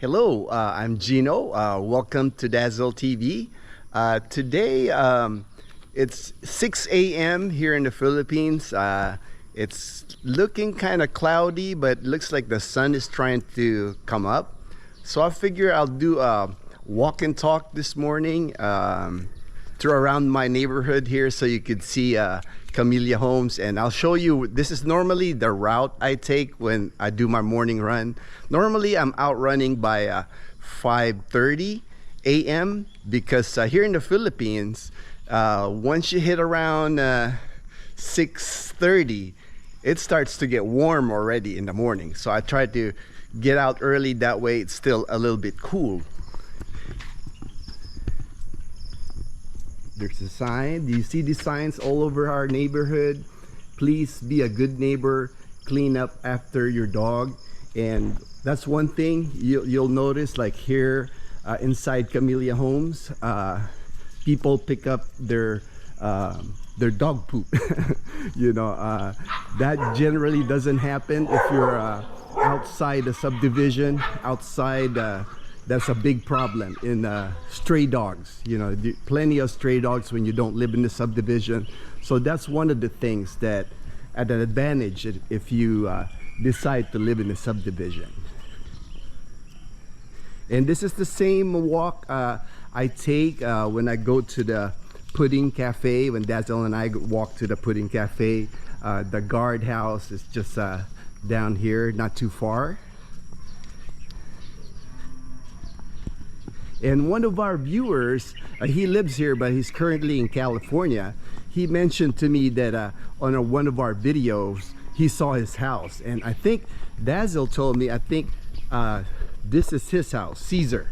Hello, I'm Gino. Welcome to Dazzle TV. Today, it's 6 a.m. here in the Philippines. It's looking kind of cloudy, but looks like the sun is trying to come up. So I figure I'll do a walk and talk this morning through around my neighborhood here so you could see Camellia homes, and I'll show you. This is normally the route I take when I do my morning run. Normally I'm out running by 5:30 a.m. because here in the Philippines, once you hit around 6:30, it starts to get warm already in the morning. So I try to get out early, that way it's still a little bit cool. There's a sign. Do you see these signs all over our neighborhood? Please be a good neighbor, clean up after your dog. And that's one thing you'll notice, like here inside Camellia homes, people pick up their dog poop. You know, that generally doesn't happen if you're outside a subdivision, outside that's a big problem in stray dogs. You know, plenty of stray dogs when you don't live in the subdivision. So that's one of the things that at an advantage if you decide to live in a subdivision. And this is the same walk I take when I go to the Pudding Cafe. When Dazzle and I walk to the Pudding Cafe, the guard house is just down here, not too far. And one of our viewers, he lives here, but he's currently in California. He mentioned to me that on one of our videos, he saw his house. And I think Dazzle told me, I think this is his house, Caesar.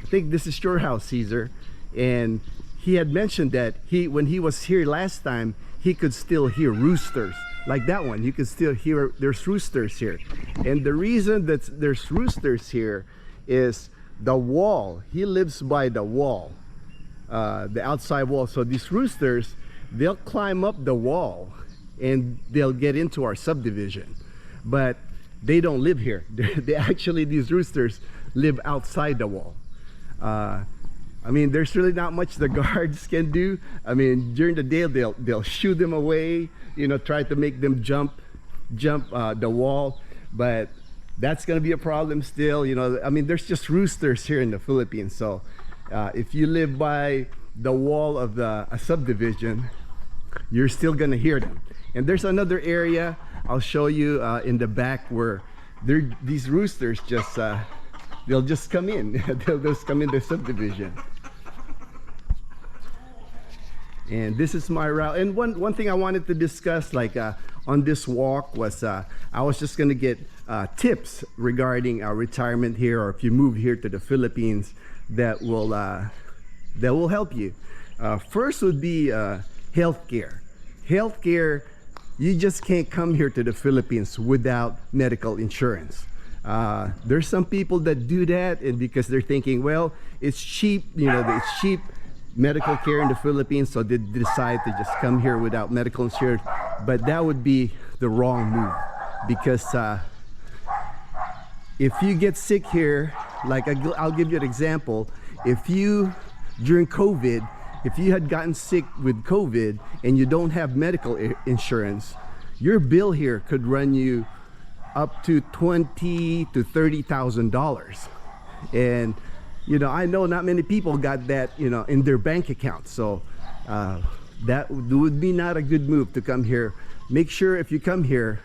I think this is your house, Caesar. And he had mentioned that when he was here last time, he could still hear roosters. Like that one, you can still hear there's roosters here. And the reason that there's roosters here is the wall. He lives by the wall, the outside wall. So these roosters, they'll climb up the wall and they'll get into our subdivision, but they don't live here. They actually, these roosters live outside the wall. I mean, there's really not much the guards can do. I mean, during the day they'll shoo them away, you know, try to make them jump the wall, but that's gonna be a problem still. You know, I mean, there's just roosters here in the Philippines. So if you live by the wall of a subdivision, you're still gonna hear them. And there's another area I'll show you in the back where these roosters just they'll just come in. They'll just come in the subdivision. And this is my route. And one thing I wanted to discuss, like on this walk, was I was just gonna get tips regarding retirement here, or if you move here to the Philippines, that will help you. First would be healthcare. Healthcare, you just can't come here to the Philippines without medical insurance. There's some people that do that, and because they're thinking, well, it's cheap, you know, it's cheap medical care in the Philippines, so they decide to just come here without medical insurance. But that would be the wrong move, because if you get sick here, like I'll give you an example. If you, during COVID, if you had gotten sick with COVID and you don't have medical insurance, your bill here could run you up to $20,000 to $30,000. And you know, I know not many people got that, you know, in their bank account. So that would be not a good move to come here. Make sure if you come here,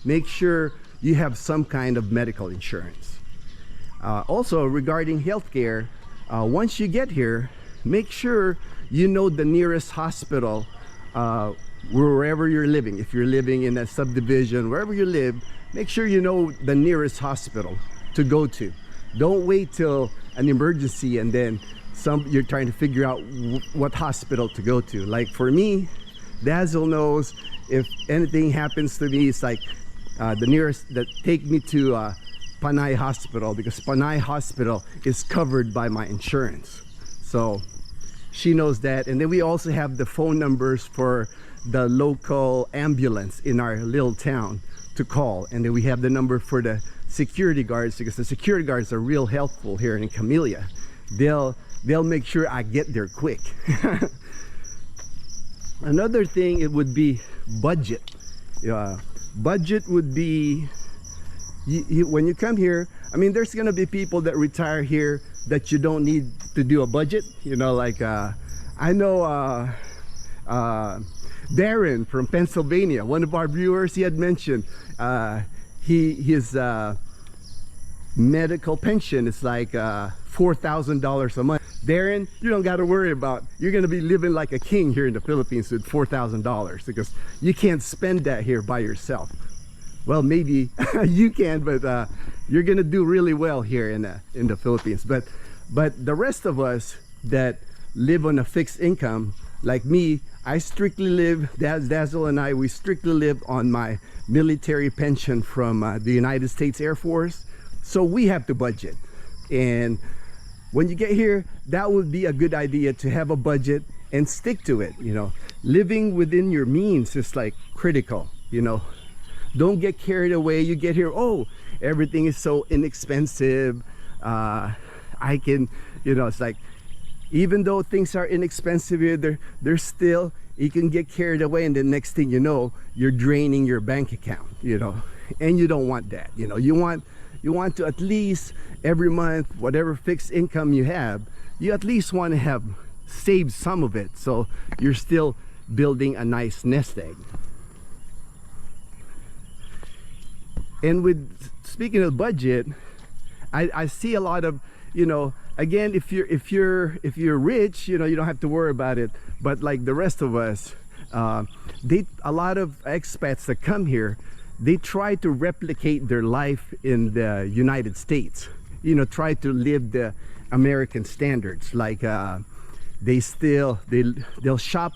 make sure you have some kind of medical insurance. Also regarding healthcare, once you get here, make sure you know the nearest hospital wherever you're living. If you're living in a subdivision, wherever you live, make sure you know the nearest hospital to go to. Don't wait till an emergency and then you're trying to figure out what hospital to go to. Like for me, Dazzle knows if anything happens to me, it's like the nearest that take me to Panay Hospital, because Panay Hospital is covered by my insurance. So she knows that. And then we also have the phone numbers for the local ambulance in our little town to call, and then we have the number for the security guards, because the security guards are real helpful here in Camellia. They'll make sure I get there quick. Another thing, it would be budget. Budget would be, when you come here, I mean, there's gonna be people that retire here that you don't need to do a budget. You know, like I know Darren from Pennsylvania, one of our viewers, he had mentioned his medical pension is like $4,000 a month. Darren, you don't got to worry about, you're going to be living like a king here in the Philippines with $4,000, because you can't spend that here by yourself. Well, maybe you can, but you're going to do really well here in the Philippines. But the rest of us that live on a fixed income, like me, I strictly live, Dazzle and I, we strictly live on my military pension from the United States Air Force. So we have to budget. And when you get here, that would be a good idea to have a budget and stick to it. You know, living within your means is like critical. You know, don't get carried away. You get here, oh, everything is so inexpensive. I can, you know, it's like, even though things are inexpensive here, they're still, you can get carried away, and the next thing you know, you're draining your bank account, you know, and you don't want that. You know, you want to at least every month, whatever fixed income you have, you at least want to have saved some of it, so you're still building a nice nest egg. And with, speaking of budget, I see a lot of, you know, again, if you're rich, you know, you don't have to worry about it. But like the rest of us, a lot of expats that come here, they try to replicate their life in the United States. You know, try to live the American standards. Like they'll shop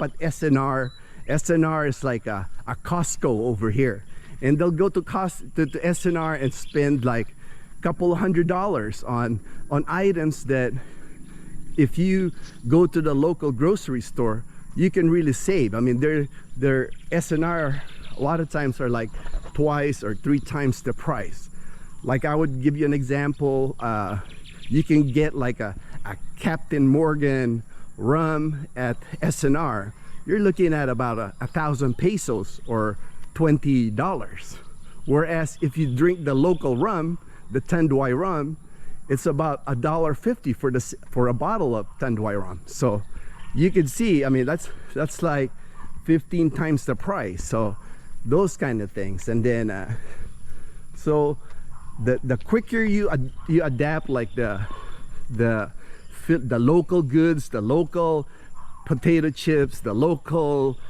at SNR. SNR is like a Costco over here, and they'll go to SNR and spend like couple $100s on items that if you go to the local grocery store, you can really save. I mean, their SNR a lot of times are like twice or 3 times the price. Like, I would give you an example. You can get like a Captain Morgan rum at SNR. You're looking at about 1,000 pesos or $20. Whereas if you drink the local rum, the Tanduay rum, it's about $1.50 for a bottle of Tanduay rum. So you can see, I mean, that's like 15 times the price. So those kind of things. And then so the quicker you adapt, like the local goods, the local potato chips, the local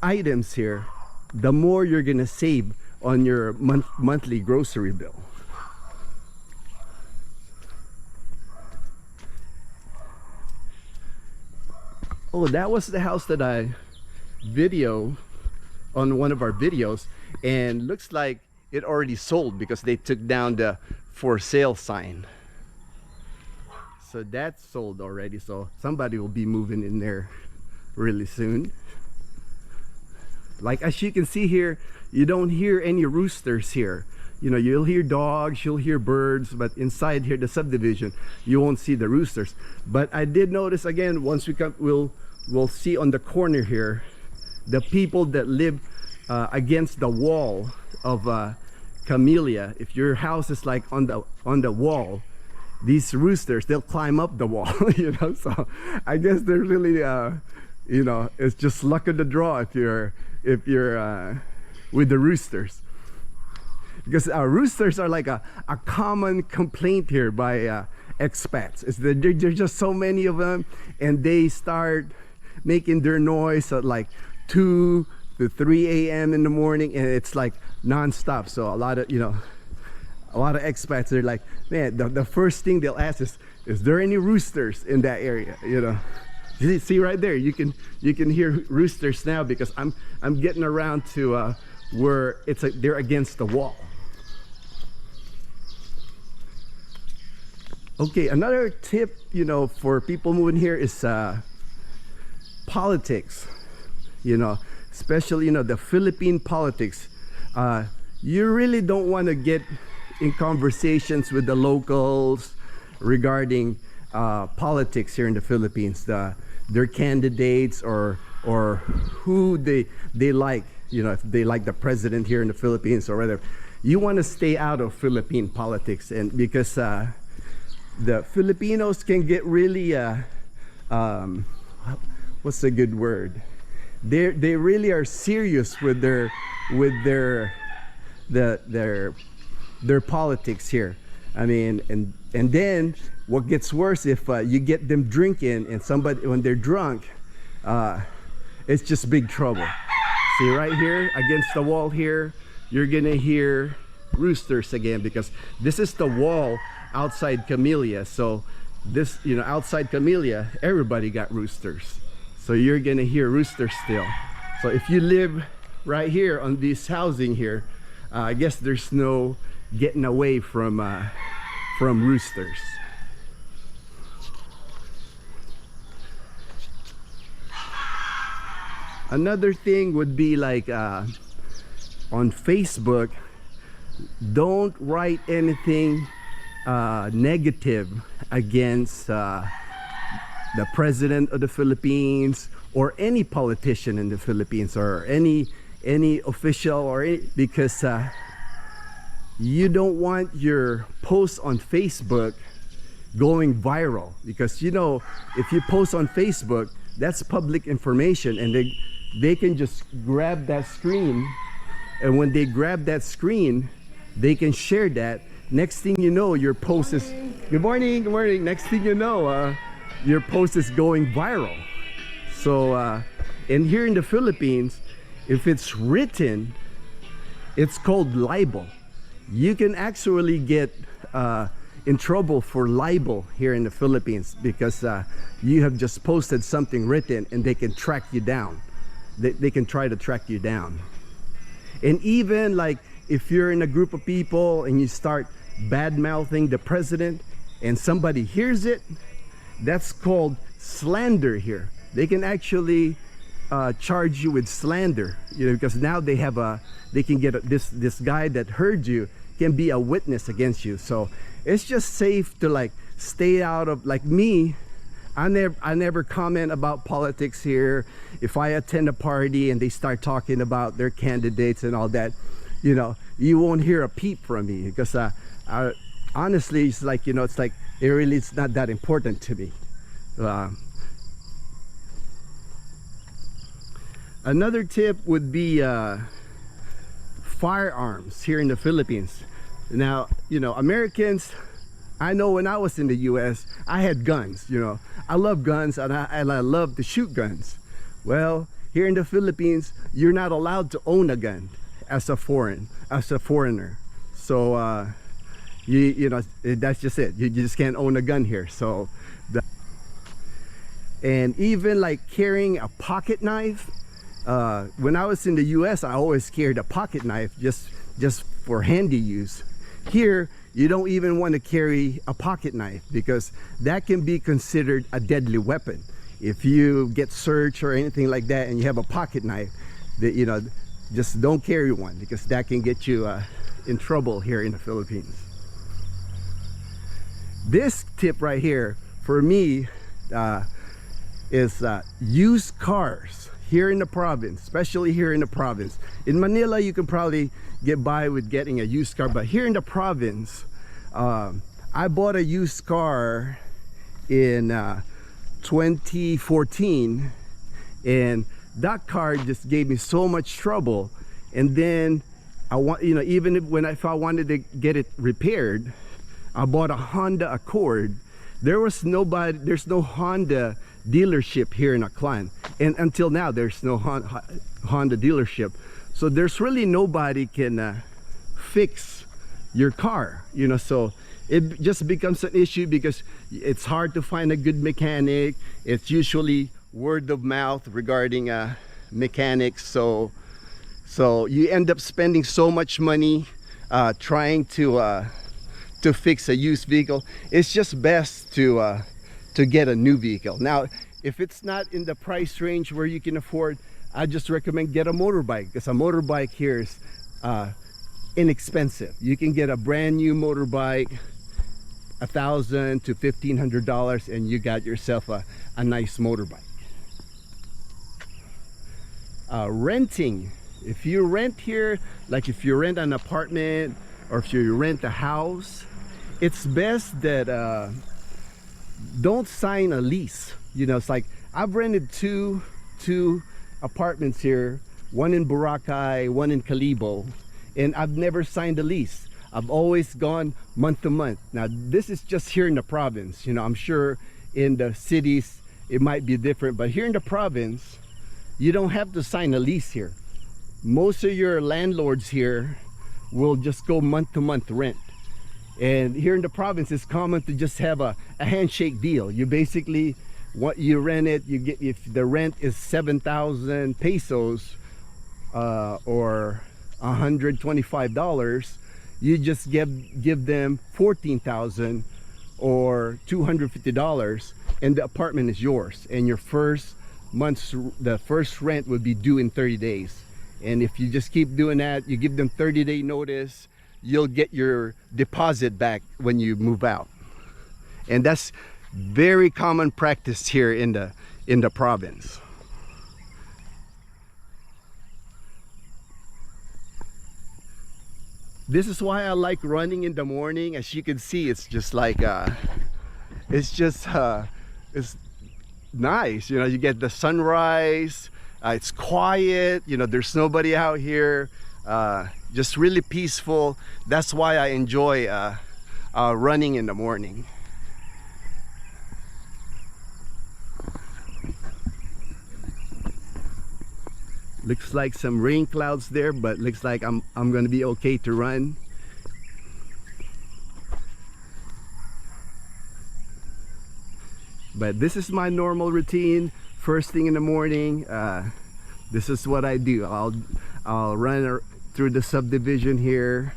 items here, the more you're gonna save on your monthly grocery bill. Oh, that was the house that I video on one of our videos, and looks like it already sold because they took down the for sale sign. So that's sold already, so somebody will be moving in there really soon. Like, as you can see here, you don't hear any roosters here. You know, you'll hear dogs, you'll hear birds, but inside here, the subdivision, you won't see the roosters. But I did notice, again, once we come, we'll see on the corner here, the people that live against the wall of Camellia. If your house is like on the wall, these roosters, they'll climb up the wall. You know, so I guess they're really you know, it's just luck of the draw if you're with the roosters, because roosters are like a common complaint here by expats. There's just so many of them, and they start making their noise at like 2 to 3 a.m. in the morning, and it's like non-stop. So a lot of expats, they're like, man, the first thing they'll ask is there any roosters in that area? You know, see right there, you can hear roosters now, because I'm getting around to where it's like they're against the wall. Okay, another tip, you know, for people moving here is politics. You know, especially, you know, the Philippine politics. you really don't want to get in conversations with the locals regarding politics here in the Philippines, their candidates, or who they like, you know, if they like the president here in the Philippines or whatever. You want to stay out of Philippine politics, and because the Filipinos can get really what's a good word? They really are serious with their politics here. I mean, and then what gets worse, if you get them drinking, and somebody, when they're drunk, it's just big trouble. See right here against the wall here, you're gonna hear roosters again, because this is the wall outside Camellia. So this, you know, outside Camellia, everybody got roosters. So you're gonna hear roosters still. So if you live right here on this housing here, I guess there's no getting away from roosters. Another thing would be like on Facebook, don't write anything negative against the president of the Philippines, or any politician in the Philippines, or any official, or any, because you don't want your post on Facebook going viral. Because, you know, if you post on Facebook, that's public information, and they can just grab that screen, and when they grab that screen, they can share that. Next thing you know, your post is good morning. Next thing you know, your post is going viral. So and here in the Philippines, if it's written, it's called libel. You can actually get in trouble for libel here in the Philippines, because you have just posted something written, and they can track you down. They can try to track you down. And even like if you're in a group of people and you start bad-mouthing the president and somebody hears it, that's called slander here. They can actually charge you with slander, you know, because now they can get this guy that heard you can be a witness against you. So it's just safe to like stay out of, like me, I never comment about politics here. If I attend a party and they start talking about their candidates and all that, you know, you won't hear a peep from me, because honestly, it's like, you know, it's like it's not that important to me. Another tip would be firearms here in the Philippines. Now, you know, Americans, I know when I was in the US, I had guns, you know. I love guns, and I love to shoot guns. Well, here in the Philippines, you're not allowed to own a gun as a foreigner. So you know, that's just it. You just can't own a gun here. So and even like carrying a pocket knife, when I was in the US, I always carried a pocket knife just for handy use. Here, you don't even want to carry a pocket knife, because that can be considered a deadly weapon. If you get searched or anything like that and you have a pocket knife, that, you know, just don't carry one, because that can get you in trouble here in the Philippines. This tip right here for me is used cars here in the province, especially here in the province. In Manila, you can probably get by with getting a used car, but here in the province, I bought a used car in 2014, and that car just gave me so much trouble. And then you know, even if I wanted to get it repaired, I bought a Honda Accord. There's no Honda dealership here in Aklan, and until now there's no Honda dealership. So there's really nobody can fix your car, you know. So it just becomes an issue, because it's hard to find a good mechanic. It's usually word of mouth regarding mechanics. So you end up spending so much money trying to fix a used vehicle. It's just best to get a new vehicle. Now, if it's not in the price range where you can afford, I just recommend get a motorbike, because a motorbike here is inexpensive. You can get a brand new motorbike, $1,000 to $1,500, and you got yourself a nice motorbike. Renting, if you rent here, like if you rent an apartment or if you rent a house, it's best that don't sign a lease. You know, it's like I've rented two apartments here, one in Boracay, one in Calibo, and I've never signed a lease. I've always gone month to month. Now this is just here in the province. You know, I'm sure in the cities it might be different, but here in the province you don't have to sign a lease here. Most of your landlords here will just go month to month rent. And here in the province it's common to just have a handshake deal. You basically, what you rent it, you get, if the rent is 7,000 pesos or $125, you just give them 14,000 or $250, and the apartment is yours, and your first month's, the first rent would be due in 30 days. And if you just keep doing that, you give them 30-day notice, you'll get your deposit back when you move out. And that's very common practice here in the province. This is why I like running in the morning. As you can see, it's just like it's nice. You know, you get the sunrise, it's quiet, you know, there's nobody out here, just really peaceful. That's why I enjoy running in the morning. Looks like some rain clouds there, but looks like I'm gonna be okay to run. But this is my normal routine. First thing in the morning, this is what I do. I'll run through the subdivision here.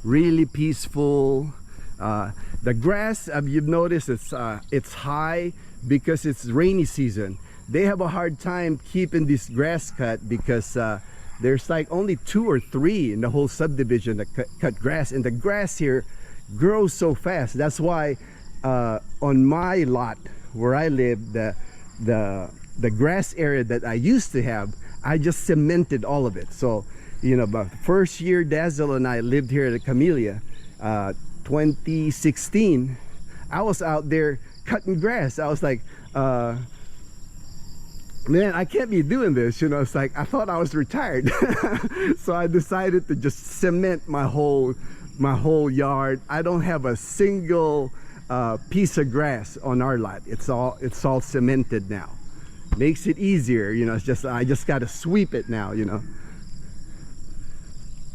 Really peaceful. The grass, you've noticed, it's high because it's rainy season. They have a hard time keeping this grass cut because there's like only 2 or 3 in the whole subdivision that cut grass, and the grass here grows so fast. That's why on my lot where I live, the grass area that I used to have, I just cemented all of it. So, you know, but the first year Dazzle and I lived here at Camellia, 2016, I was out there cutting grass. I was like, man, I can't be doing this, you know. It's like I thought I was retired. So I decided to just cement my whole yard. I don't have a single piece of grass on our lot. It's all cemented now. Makes it easier, you know. It's just, I just got to sweep it now, you know.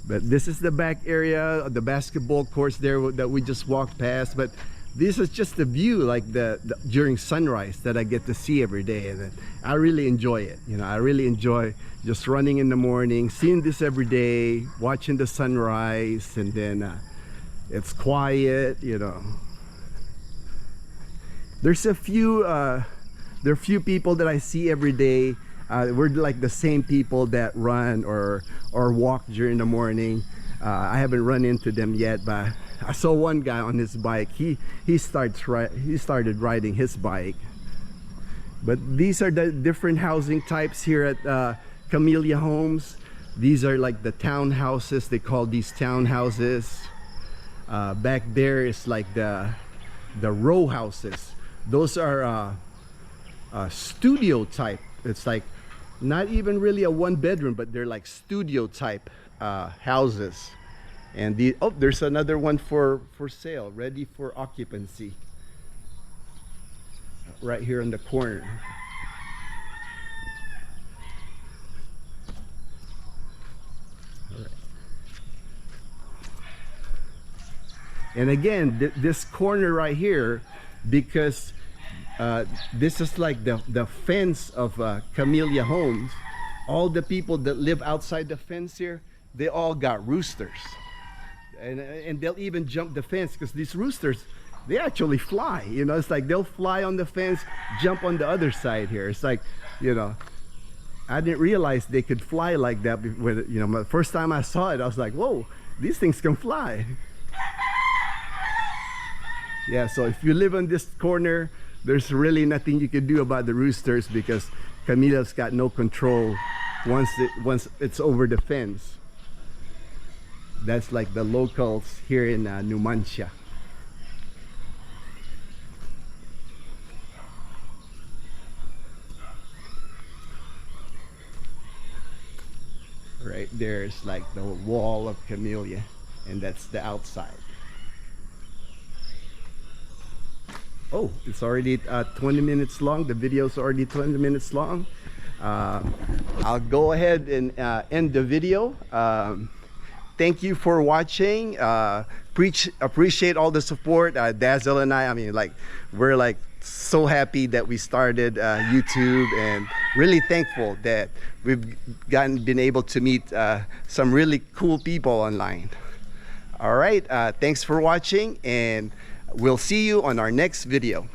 But this is the back area of the basketball courts there that we just walked past. But this is just the view, like during sunrise, that I get to see every day, and I really enjoy it. You know, I really enjoy just running in the morning, seeing this every day, watching the sunrise, and then it's quiet. You know, there's a few there are few people that I see every day. We're like the same people that run or walk during the morning. I haven't run into them yet, but I saw one guy on his bike. He started riding his bike. But these are the different housing types here at Camellia Homes. These are like the townhouses. They call these townhouses. Back there is like the row houses. Those are studio type. It's like not even really a 1-bedroom, but they're like studio type houses. And there's another one for sale, ready for occupancy, right here in the corner. All right. And again, this corner right here, because this is like the fence of Camellia Homes. All the people that live outside the fence here, they all got roosters. And they'll even jump the fence, because these roosters, they actually fly. You know, it's like they'll fly on the fence, jump on the other side here. It's like, you know, I didn't realize they could fly like that. When, you know, the first time I saw it, I was like, whoa, these things can fly. Yeah, so if you live on this corner, there's really nothing you can do about the roosters because Camella's got no control once it's over the fence. That's like the locals here in Numancia. Right there's like the wall of Camellia, and that's the outside. Oh, it's already 20 minutes long. The video's already 20 minutes long. I'll go ahead and end the video. Thank you for watching. Appreciate all the support. Dazzle and I mean, like, we're like so happy that we started YouTube, and really thankful that we've been able to meet some really cool people online. All right, thanks for watching, and we'll see you on our next video.